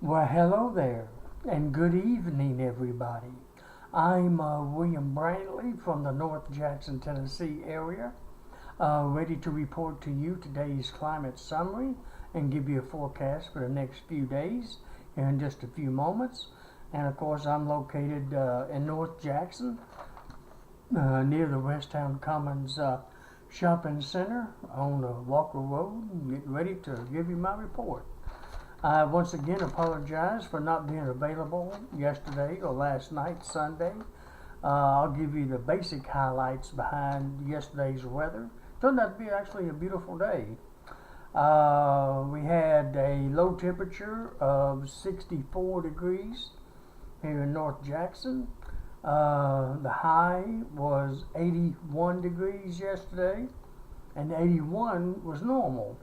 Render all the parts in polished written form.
Well, hello there, and good evening, everybody. I'm William Brantley from the North Jackson, Tennessee area, ready to report to you today's climate summary and give you a forecast for the next few days here in just a few moments. And of course, I'm located in North Jackson, near the Westtown Commons Shopping Center on Walker Road, getting ready to give you my report. I once again apologize for not being available yesterday or last night, Sunday. I'll give you the basic highlights behind yesterday's weather. Turned out to be actually a beautiful day. We had a low temperature of 64 degrees here in North Jackson. The high was 81 degrees yesterday, and 81 was normal.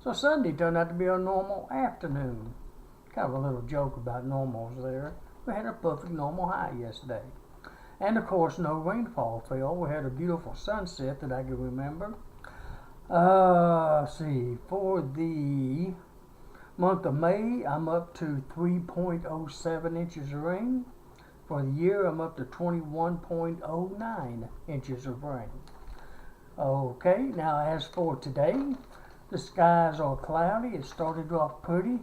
So Sunday turned out to be a normal afternoon. Kind of a little joke about normals there. We had a perfect normal high yesterday. And of course, no rainfall fell. We had a beautiful sunset that I can remember. Let's see, for the month of May, I'm up to 3.07 inches of rain. For the year, I'm up to 21.09 inches of rain. Okay, now as for today, the skies are cloudy. It started off pretty.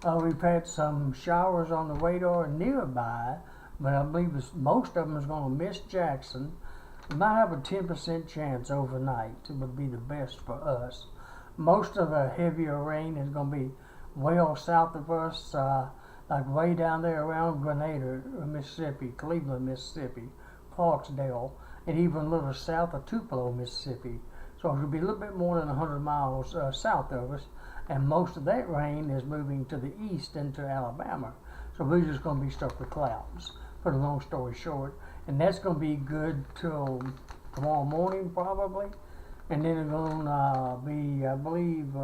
We've had some showers on the radar nearby, but I believe most of them is going to miss Jackson. We might have a 10% chance overnight. It would be the best for us. Most of the heavier rain is going to be well south of us, like way down there around Grenada, Mississippi, Cleveland, Mississippi, Clarksdale, and even a little south of Tupelo, Mississippi. So it'll be a little bit more than 100 miles south of us, and most of that rain is moving to the east into Alabama. So we're just going to be stuck with clouds, for the long story short. And that's going to be good till tomorrow morning probably. And then it's going to be, I believe,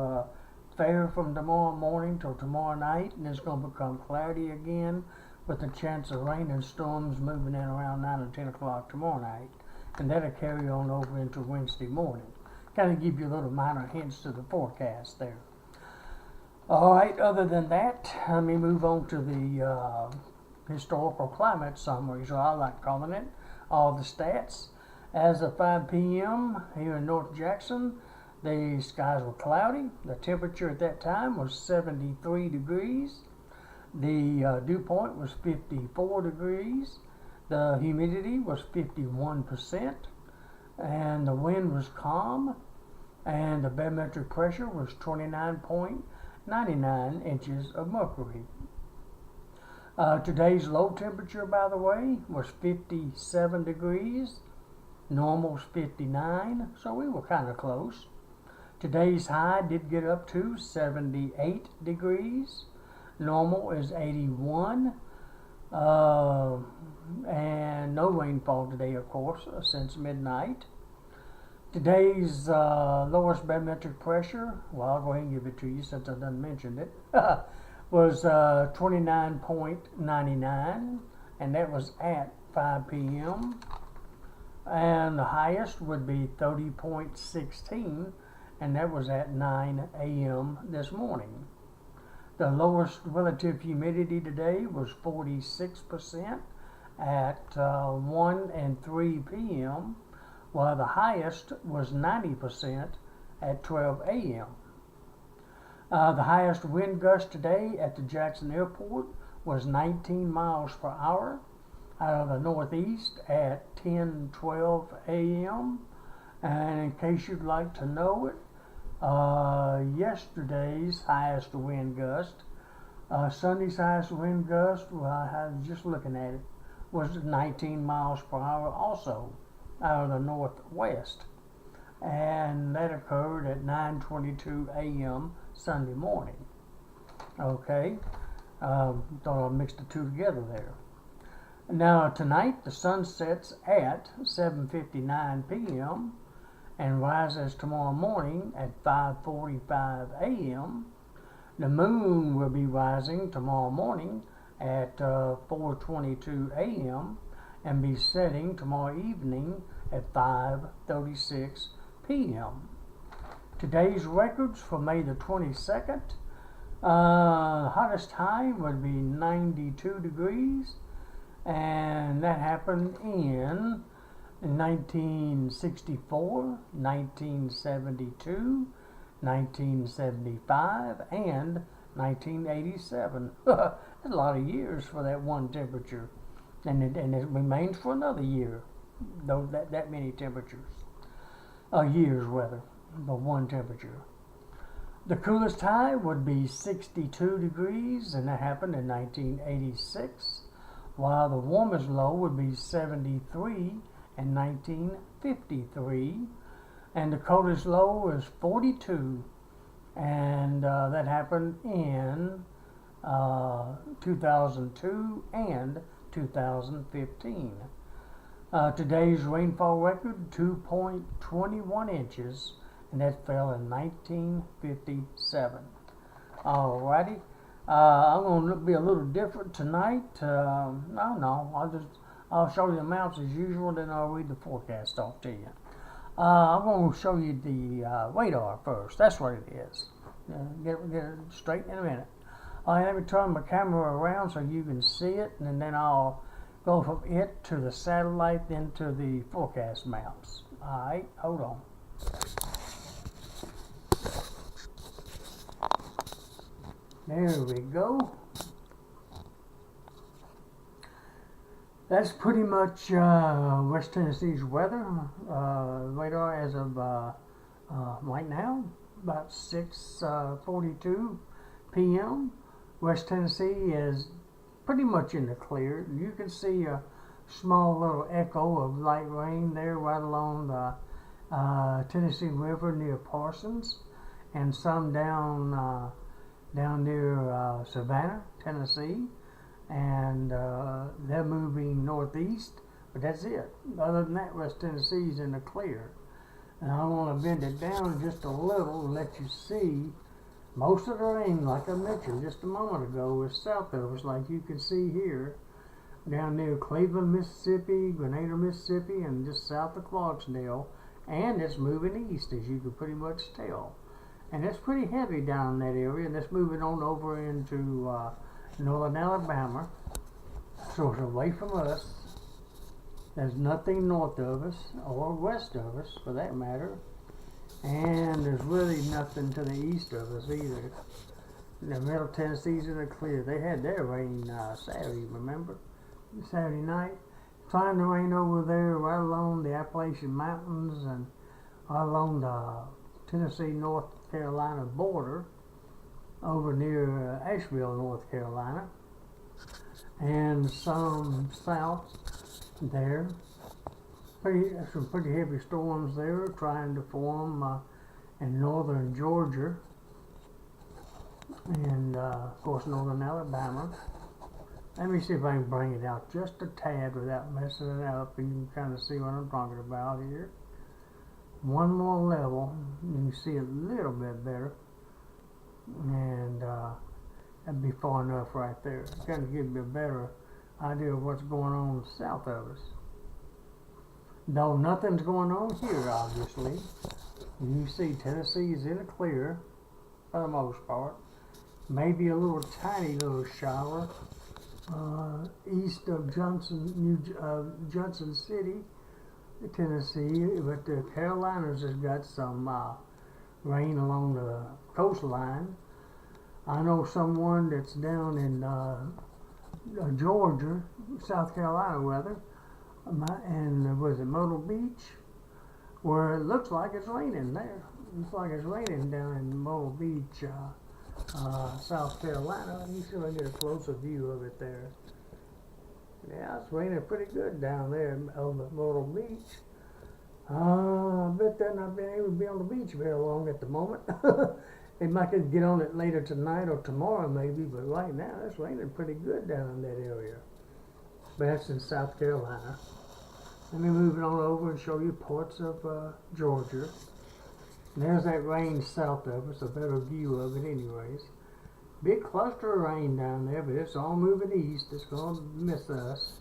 fair from tomorrow morning till tomorrow night. And it's going to become cloudy again with a chance of rain and storms moving in around 9 or 10 o'clock tomorrow night. And that'll carry on over into Wednesday morning. Kind of give you a little minor hints to the forecast there. All right, other than that, let me move on to the historical climate summary, so I like calling it, all the stats. As of 5 p.m. here in North Jackson, the skies were cloudy. The temperature at that time was 73 degrees. The dew point was 54 degrees. The humidity was 51%. And the wind was calm. And the barometric pressure was 29.99 inches of mercury. Today's low temperature, by the way, was 57 degrees. Normal's 59, so we were kind of close. Today's high did get up to 78 degrees. Normal is 81. And no rainfall today, of course, since midnight. Today's lowest barometric pressure, well, I'll go ahead and give it to you since I done mentioned it, was 29.99, and that was at 5 p.m. And the highest would be 30.16, and that was at 9 a.m. this morning. The lowest relative humidity today was 46% at 1 and 3 p.m., while the highest was 90% at 12 a.m. The highest wind gust today at the Jackson Airport was 19 miles per hour out of the northeast at 10:12 a.m. And in case you'd like to know it, yesterday's highest wind gust, Sunday's highest wind gust, well, I was just looking at it, was 19 miles per hour also out of the northwest, and that occurred at 9:22 a.m. Sunday morning. Okay, thought I mixed the two together there. Now tonight the sun sets at 7:59 p.m. and rises tomorrow morning at 5:45 a.m. The moon will be rising tomorrow morning at 4:22 a.m. and be setting tomorrow evening at 5:36 p.m. Today's records for May the 22nd, Hottest high would be 92 degrees, and that happened in 1964, 1972, 1975, and 1987. That's a lot of years for that one temperature, and it remains for another year, though that many temperatures, years rather, but one temperature. The coolest high would be 62 degrees, and that happened in 1986, while the warmest low would be 73 in 1953, and the coldest low is 42, and that happened in 2002 and 2015. Today's rainfall record, 2.21 inches, and that fell in 1957. Alrighty, I'm going to be a little different tonight. I'll show you the maps as usual, then I'll read the forecast off to you. I'm going to show you the radar first. That's what it is. Get it straight in a minute. Let me turn my camera around so you can see it, and then I'll go from it to the satellite, then to the forecast maps. Alright, hold on. There we go. That's pretty much West Tennessee's weather radar as of right now, about 6:42 p.m. West Tennessee is pretty much in the clear. You can see a small little echo of light rain there right along the Tennessee River near Parsons, and some down near Savannah, Tennessee, and they're moving northeast, but that's it. Other than that, West Tennessee's in the clear. And I want to bend it down just a little to let you see most of the rain, like I mentioned just a moment ago, is south of us, like you can see here, down near Cleveland, Mississippi, Grenada, Mississippi, and just south of Clarksdale, and it's moving east, as you can pretty much tell. And it's pretty heavy down in that area, and it's moving on over into northern Alabama, so it's away from us. There's nothing north of us, or west of us, for that matter. And there's really nothing to the east of us either. The middle Tennessee's in the clear. They had their rain Saturday, remember? Saturday night. Trying to rain over there right along the Appalachian Mountains and right along the Tennessee, North Carolina border over near Asheville, North Carolina. And some south there. Some pretty heavy storms there trying to form in northern Georgia and of course northern Alabama. Let me see if I can bring it out just a tad without messing it up, and you can kind of see what I'm talking about here. One more level, you can see a little bit better, and that'd be far enough right there. Kind of give you a better idea of what's going on south of us. Though nothing's going on here, obviously. You see Tennessee is in the clear for the most part. Maybe a little tiny little shower east of Johnson City, Tennessee, but the Carolinas has got some rain along the coastline. I know someone that's down in Georgia, South Carolina rather, and was it Myrtle Beach, where it looks like it's raining there. It looks like it's raining down in Myrtle Beach, South Carolina. Let me see if I can get a closer view of it there. Yeah, it's raining pretty good down there on the Myrtle Beach. I bet they're not being able to be on the beach very long at the moment. They might get on it later tonight or tomorrow maybe, but right now it's raining pretty good down in that area. But that's in South Carolina. Let me move it on over and show you parts of Georgia. And there's that rain south of us, a better view of it anyways. Big cluster of rain down there, but it's all moving east. It's going to miss us.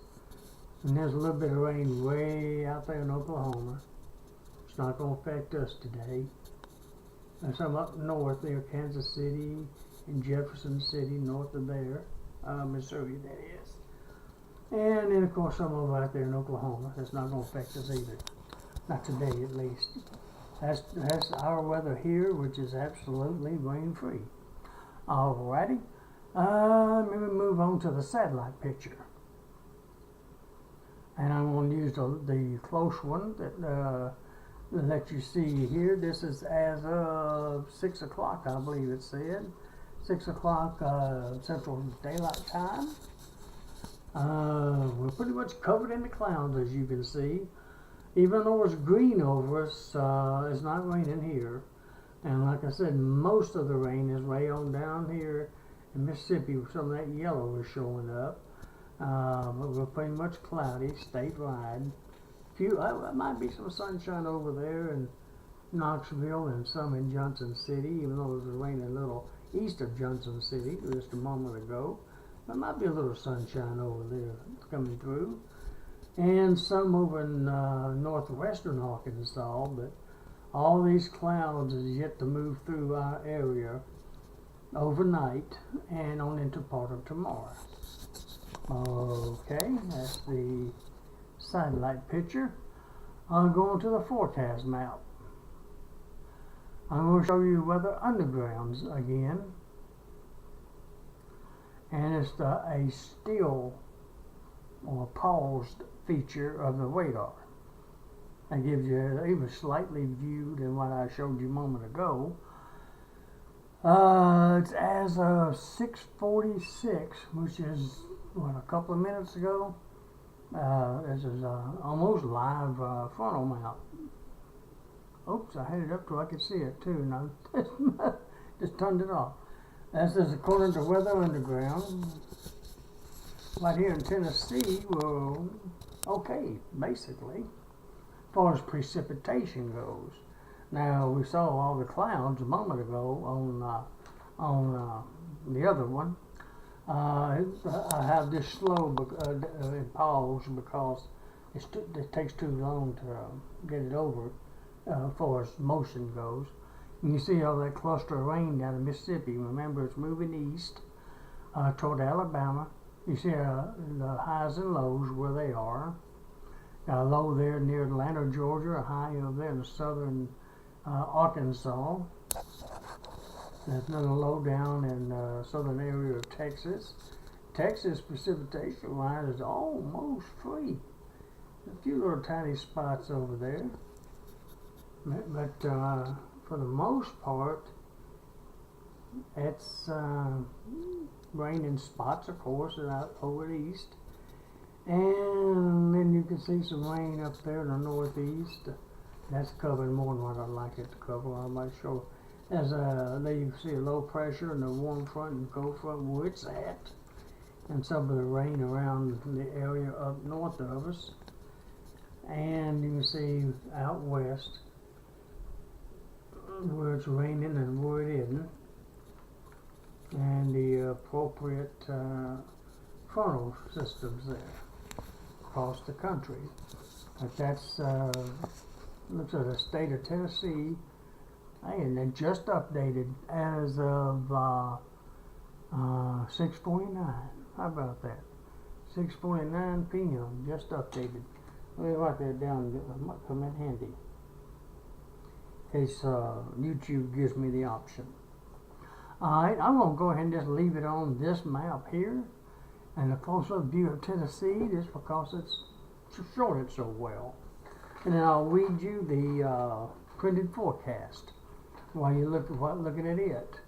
And there's a little bit of rain way out there in Oklahoma. It's not going to affect us today. There's some up north near Kansas City in Jefferson City, north of there, Missouri, that is. And then, of course, some over out there in Oklahoma. That's not going to affect us either. Not today, at least. That's our weather here, which is absolutely rain-free. Alrighty. Let me move on to the satellite picture. And I'm going to use the close one that let you see here. This is as of 6 o'clock, I believe it said. 6 o'clock Central Daylight Time. We're pretty much covered in the clouds, as you can see. Even though it's green over us, it's not raining here. And like I said, most of the rain is way on down here in Mississippi. Some of that yellow is showing up. But we're pretty much cloudy statewide. There might be some sunshine over there in Knoxville and some in Johnson City, even though it was raining a little east of Johnson City just a moment ago. There might be a little sunshine over there coming through. And some over in northwestern Arkansas, but all these clouds is yet to move through our area overnight and on into part of tomorrow. Okay, that's the satellite picture. I'll go on to the forecast map. I'm going to show you weather undergrounds again. And it's a still or paused feature of the radar. That gives you even slightly view than what I showed you a moment ago. It's as of 6:46, which is a couple of minutes ago. This is almost live frontal mount. Oops, I had it up so I could see it too. Now just turned it off. This is according to Weather Underground. Right here in Tennessee, we're okay, basically, as far as precipitation goes. Now, we saw all the clouds a moment ago on the other one. I have this slow pause because it takes too long to get it over as far as motion goes. And you see all that cluster of rain down in Mississippi. Remember, it's moving east toward Alabama. You see the highs and lows where they are. Got a low there near Atlanta, Georgia, a high over there in southern Arkansas. There's another low down in southern area of Texas. Texas precipitation-wise is almost free. A few little tiny spots over there. But for the most part, it's raining spots, of course, out over the east. And then you can see some rain up there in the northeast. That's covering more than what I'd like it to cover. I might show as there you can see a low pressure and the warm front and cold front where it's at. And some of the rain around the area up north of us. And you can see out west where it's raining and where it isn't. And the appropriate frontal systems there across the country. But that's looks at the state of Tennessee, and then just updated as of 6:49. How about that? 6:49 p.m. Just updated. Let me write that down. It might come in handy in case YouTube gives me the option. Alright, I'm going to go ahead and just leave it on this map here and a close-up view of Tennessee just because it's showing it so well. And then I'll read you the printed forecast while you're looking at it.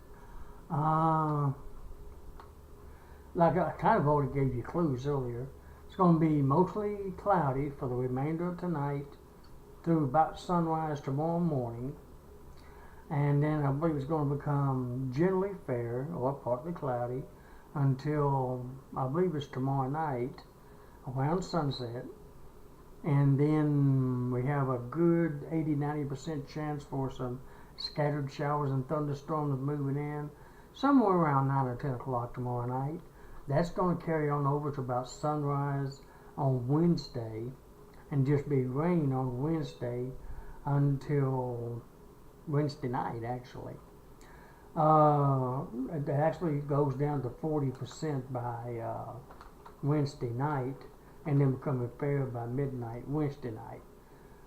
Like I kind of already gave you clues earlier, it's going to be mostly cloudy for the remainder of tonight through about sunrise tomorrow morning. And then I believe it's going to become generally fair or partly cloudy until I believe it's tomorrow night around sunset. And then we have a good 80-90% chance for some scattered showers and thunderstorms moving in somewhere around 9 or 10 o'clock tomorrow night. That's going to carry on over to about sunrise on Wednesday and just be rain on Wednesday until Wednesday night, actually. It actually goes down to 40% by Wednesday night, and then becoming fair by midnight Wednesday night.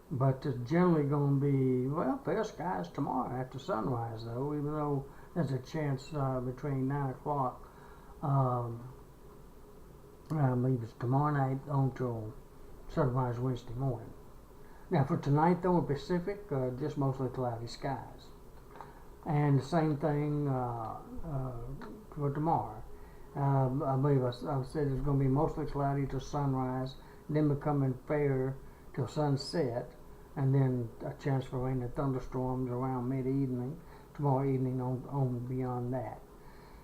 But it's generally going to be, well, fair skies tomorrow after sunrise, though, even though there's a chance between 9 o'clock, I believe it's tomorrow night on till sunrise Wednesday morning. Now, for tonight, though, in Pacific, just mostly cloudy skies. And the same thing for tomorrow. I believe I said it's going to be mostly cloudy till sunrise, then becoming fair till sunset, and then a chance for rain and thunderstorms around mid-evening, tomorrow evening on beyond that.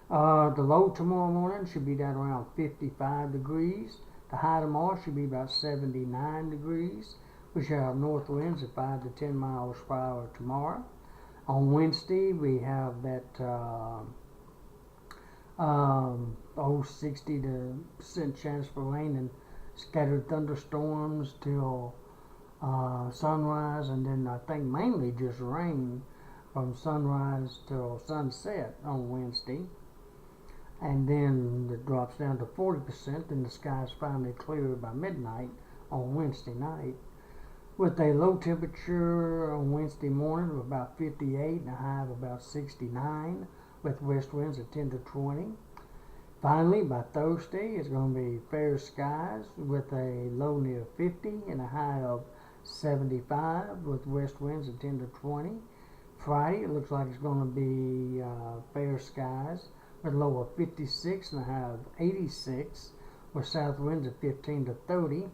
The low tomorrow morning should be down around 55 degrees. The high tomorrow should be about 79 degrees. We should have north winds at 5 to 10 miles per hour tomorrow. On Wednesday, we have that 60% chance for rain and scattered thunderstorms till sunrise, and then I think mainly just rain from sunrise till sunset on Wednesday. And then it drops down to 40%, and the skies finally clear by midnight on Wednesday night, with a low temperature on Wednesday morning of about 58 and a high of about 69, with west winds at 10 to 20. Finally, by Thursday, it's going to be fair skies with a low near 50 and a high of 75, with west winds at 10 to 20. Friday, it looks like it's going to be fair skies with a low of 56 and a high of 86, with south winds at 15 to 30.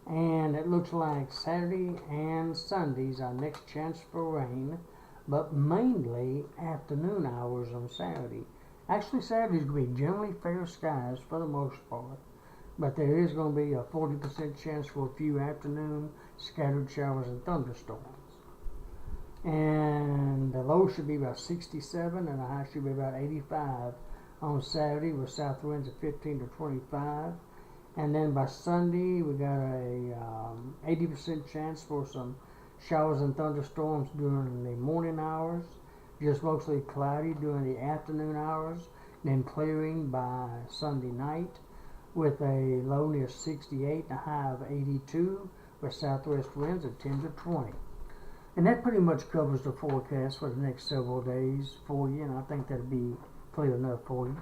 And it looks like Saturday and Sunday's our next chance for rain, but mainly afternoon hours on Saturday. Actually, Saturday's going to be generally fair skies for the most part, but there is going to be a 40% chance for a few afternoon scattered showers and thunderstorms. And the low should be about 67 and the high should be about 85 on Saturday, with south winds at 15 to 25. And then by Sunday, we got a 80% chance for some showers and thunderstorms during the morning hours, just mostly cloudy during the afternoon hours, then clearing by Sunday night, with a low near 68 and a high of 82, with southwest winds at 10 to 20. And that pretty much covers the forecast for the next several days for you, and I think that'll be clear enough for you.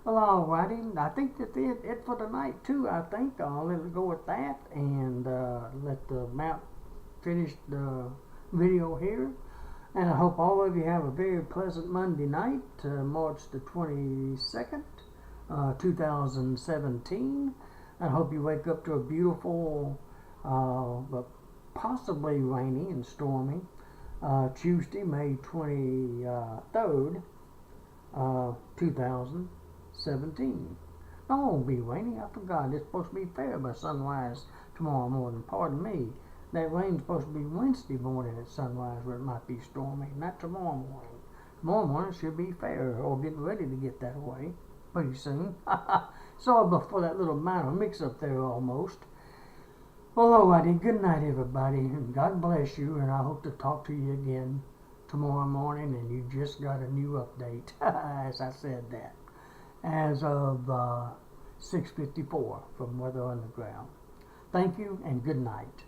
Well, alrighty, I think that's it for tonight too. I think I'll let it go with that, and let the map finish the video here. And I hope all of you have a very pleasant Monday night, March the 22nd, 2017. I hope you wake up to a beautiful, but possibly rainy and stormy Tuesday, May 23rd, 2017. No, it won't be rainy. I forgot. It's supposed to be fair by sunrise tomorrow morning. Pardon me. That rain's supposed to be Wednesday morning at sunrise, where it might be stormy, not tomorrow morning. Tomorrow morning should be fair, or getting ready to get that way pretty soon. Sorry for that little minor mix-up there almost. Well, alrighty, good night everybody, and God bless you, and I hope to talk to you again tomorrow morning, and you just got a new update, as I said that, as of 6:54 from Weather Underground. Thank you, and good night.